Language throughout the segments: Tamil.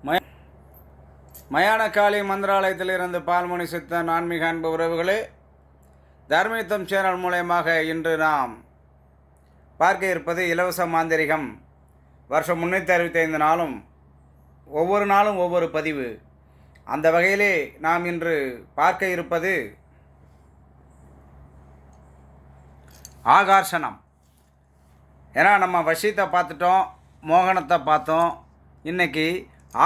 மய மயானக்காளி மந்திராலயத்திலிருந்து பால்மணி சித்தன் ஆன்மீக அன்பு உறவுகளே, தர்மயுத்தம் சேனல் மூலயமாக இன்று நாம் பார்க்க இருப்பது இலவச மாந்திரிகம். வருஷம் 365 நாளும் ஒவ்வொரு நாளும் ஒவ்வொரு பதிவு. அந்த வகையிலே நாம் இன்று பார்க்க இருப்பது ஆகர்ஷணம். ஏன்னா நம்ம வசியத்தை பார்த்துட்டோம், மோகனத்தை பார்த்தோம். இன்றைக்கி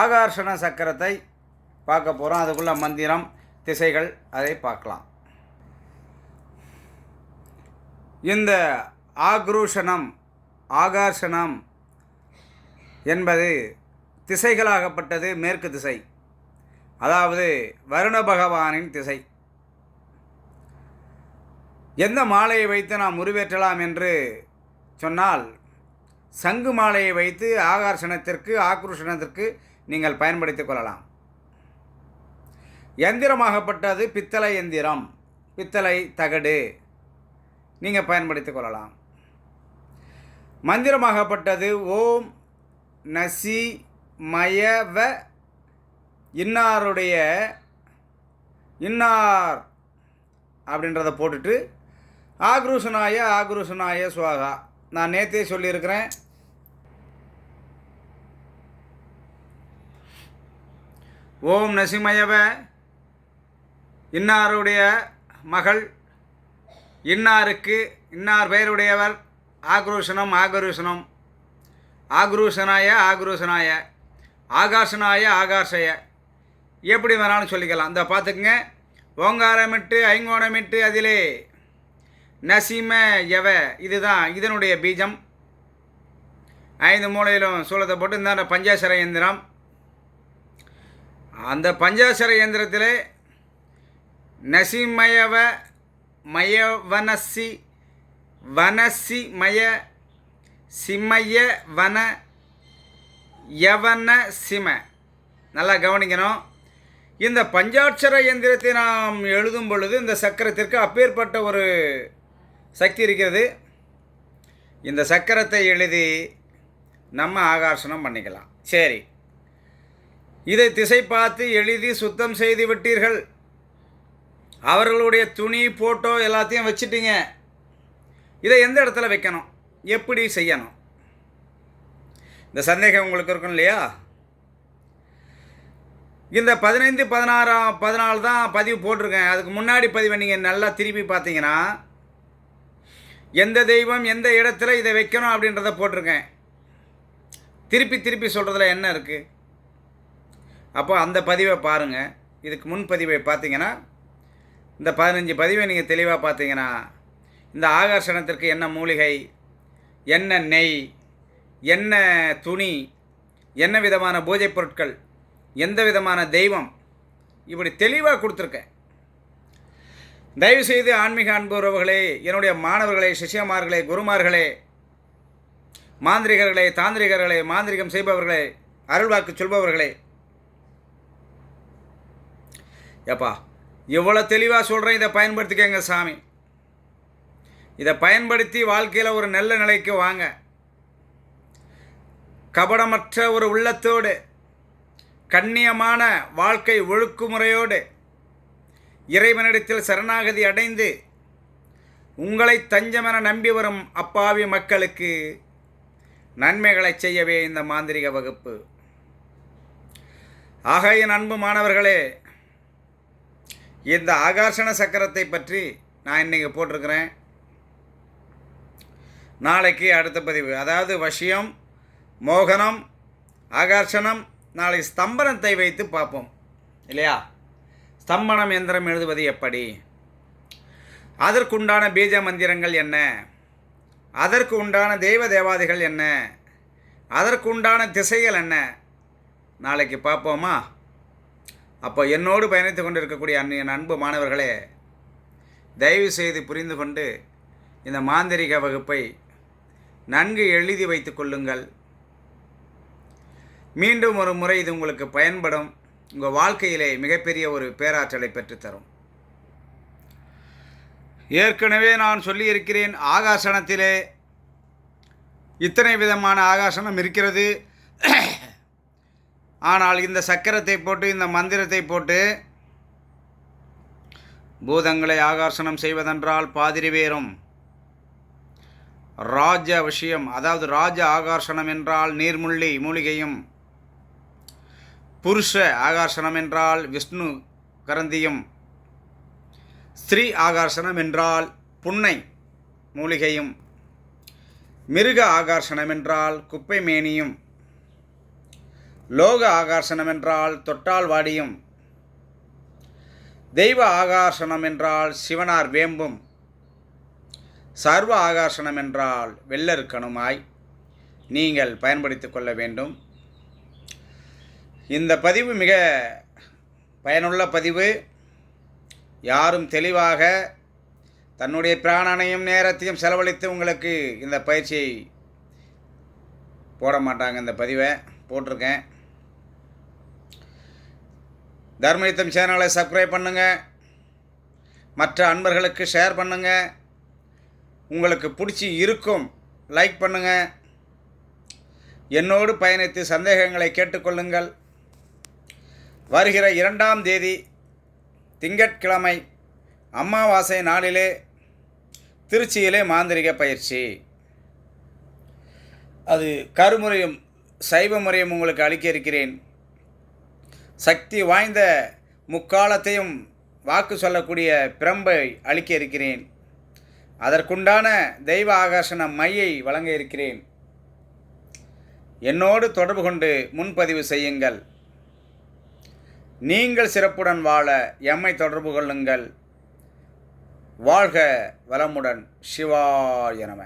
ஆகர்ஷண சக்கரத்தை பார்க்க போகிறோம். அதுக்குள்ள மந்திரம், திசைகள் அதை பார்க்கலாம். இந்த ஆகர்ஷணம் என்பது திசைகளாகப்பட்டது மேற்கு திசை, அதாவது வருண பகவானின் திசை. எந்த மாலையை வைத்து நாம் உருவேற்றலாம் என்று சொன்னால், சங்கு மாலையை வைத்து ஆகர்ஷணத்திற்கு நீங்கள் பயன்படுத்திக் கொள்ளலாம். எந்திரமாகப்பட்டது பித்தளை எந்திரம், பித்தளை தகடு நீங்கள் பயன்படுத்திக் கொள்ளலாம். மந்திரமாகப்பட்டது ஓம் நசி மயவ இன்னார் அப்படின்றத போட்டுட்டு ஆக்ருஷனாய சுவாகா. நான் நேற்றே சொல்லியிருக்கிறேன். ஓம் நசிமயவ இன்னாருடைய மகள், இன்னார் பெயருடையவர், ஆக்ருஷனாய ஆகாஷய எப்படி வேணாலும் சொல்லிக்கலாம். இந்த பார்த்துக்குங்க. ஓங்காரமிட்டு ஐங்கோணமிட்டு அதிலே நசிம யவ, இதுதான் இதனுடைய பீஜம். 5 மூலையிலும் சூலத்தை போட்டு இந்த பஞ்சாசர இயந்திரம். அந்த பஞ்சாசர இயந்திரத்திலே நசிமயவ மயவனசி வனசி மய சிமய வன யவன சிம. நல்லா கவனிக்கணும். இந்த பஞ்சாட்சர இயந்திரத்தை நாம் எழுதும் பொழுது இந்த சக்கரத்திற்கு அப்பேற்பட்ட ஒரு சக்தி இருக்கிறது. இந்த சக்கரத்தை எழுதி நம்ம ஆகர்ஷணம் பண்ணிக்கலாம். சரி, இதை திசை பார்த்து எழுதி சுத்தம் செய்து விட்டீர்கள். அவர்களுடைய துணி, ஃபோட்டோ எல்லாத்தையும் வச்சுட்டீங்க. இதை எந்த இடத்துல வைக்கணும், எப்படி செய்யணும், இந்த சந்தேகம் உங்களுக்கு இருக்கும் இல்லையா? இந்த 15, 16, 14 தான் பதிவு போட்டிருக்கேன். அதுக்கு முன்னாடி பதிவை நீங்கள் நல்லா திருப்பி பார்த்தீங்கன்னா எந்த தெய்வம் எந்த இடத்துல இதை வைக்கணும் அப்படின்றத போட்டிருக்கேன். திருப்பி சொல்கிறதுல என்ன இருக்குது? அப்போ அந்த பதிவை பாருங்கள். இதுக்கு முன் பதிவை பார்த்தீங்கன்னா, இந்த 15 பதிவை நீங்கள் தெளிவாக பார்த்தீங்கன்னா, இந்த ஆகர்ஷணத்திற்கு என்ன மூலிகை, என்ன நெய், என்ன துணி, என்ன விதமான பூஜை பொருட்கள், எந்த விதமான தெய்வம், இப்படி தெளிவாக கொடுத்துருக்கேன். தயவுசெய்து ஆன்மீக அன்பு உறவுகளே, என்னுடைய மாணவர்களே, சிஷ்யமார்களே, குருமார்களே, மாந்திரிகர்களே, தாந்திரிகர்களே, மாந்திரிகம் செய்பவர்களே, அருள்வாக்கு சொல்பவர்களே, எப்பா இவ்வளோ தெளிவாக சொல்கிறேன், இதை பயன்படுத்திக்கங்க சாமி. இதை பயன்படுத்தி வாழ்க்கையில் ஒரு நல்ல நிலைக்கு வாங்க. கபடமற்ற ஒரு உள்ளத்தோடு, கண்ணியமான வாழ்க்கை ஒழுக்குமுறையோடு, இறைவனிடத்தில் சரணாகதி அடைந்து உங்களை தஞ்சமென நம்பி வரும் அப்பாவி மக்களுக்கு நன்மைகளை செய்யவே இந்த மாந்திரிக வகுப்பு. ஆக என் அன்பு மாணவர்களே, இந்த ஆகர்ஷண சக்கரத்தை பற்றி நான் இன்றைக்கி போட்டிருக்கிறேன். நாளைக்கு அடுத்த பதிவு, அதாவது வசியம், மோகனம், ஆகர்ஷணம், நாளை ஸ்தம்பனத்தை வைத்து பார்ப்போம் இல்லையா? ஸ்தம்பனம் எந்திரம் எழுதுவது எப்படி, அதற்குண்டான பீஜ மந்திரங்கள் என்ன, அதற்கு உண்டான தெய்வ தேவாதிகள் என்ன, அதற்கு உண்டான திசைகள் என்ன, நாளைக்கு பார்ப்போமா? அப்போ என்னோடு பயணித்து கொண்டு இருக்கக்கூடிய என் அன்பு மாணவர்களே, தயவு செய்து புரிந்து கொண்டு இந்த மாந்திரிக வகுப்பை நன்கு எழுதி வைத்து கொள்ளுங்கள். மீண்டும் ஒரு முறை இது உங்களுக்கு பயன்படும். உங்கள் வாழ்க்கையிலே மிகப்பெரிய ஒரு பேராற்றலை பெற்றுத்தரும். ஏற்கனவே நான் சொல்லியிருக்கிறேன், ஆகாசனத்திலே இத்தனை விதமான ஆகாசனம் இருக்கிறது. ஆனால் இந்த சக்கரத்தை போட்டு இந்த மந்திரத்தை போட்டு பூதங்களை ஆகர்ஷணம் செய்வதென்றால் பாதிரி வேறும் ராஜ விஷயம், அதாவது ராஜ ஆகர்ஷணம் என்றால் நீர்முள்ளி மூலிகையும், புருஷ ஆகர்ஷணம் என்றால் விஷ்ணு கரந்தியும், ஸ்திரீ ஆகர்ஷணம் என்றால் புன்னை மூலிகையும், மிருக ஆகர்ஷணம் என்றால் குப்பை மேனியும், லோக ஆகர்ஷணம் என்றால் தொட்டால் வாடியும், தெய்வ ஆகர்ஷணம் என்றால் சிவனார் வேம்பும், சர்வ ஆகர்ஷணம் என்றால் வெள்ளருக்கணுமாய் நீங்கள் பயன்படுத்திக் கொள்ள வேண்டும். இந்த பதிவு மிக பயனுள்ள பதிவு. யாரும் தெளிவாக தன்னுடைய பிராணனையும் நேரத்தையும் செலவழித்து உங்களுக்கு இந்த பயிற்சியை போட மாட்டாங்க. இந்த பதிவை போட்டிருக்கேன். தர்மயுத்தம் சேனலை சப்ஸ்கிரைப் பண்ணுங்கள், மற்ற அன்பர்களுக்கு ஷேர் பண்ணுங்கள், உங்களுக்கு பிடிச்சி இருக்கும் லைக் பண்ணுங்கள், என்னோடு பயணித்து சந்தேகங்களை கேட்டுக்கொள்ளுங்கள். வருகிற 2ஆம் தேதி திங்கட்கிழமை அமாவாசை நாளிலே திருச்சியிலே மாந்திரிக பயிற்சி. அது கருமுறையும் சைவ முறையும் உங்களுக்கு அளிக்க இருக்கிறேன். சக்தி வாய்ந்த முக்காலத்தையும் வாக்கு சொல்லக்கூடிய பிரம்பை அளிக்க இருக்கிறேன். அதற்குண்டான தெய்வ ஆகர்ஷண மையை வழங்க இருக்கிறேன். என்னோடு தொடர்பு கொண்டு முன்பதிவு செய்யுங்கள். நீங்கள் சிறப்புடன் வாழ எம்மை தொடர்பு கொள்ளுங்கள். வாழ்க வளமுடன். சிவாய நம.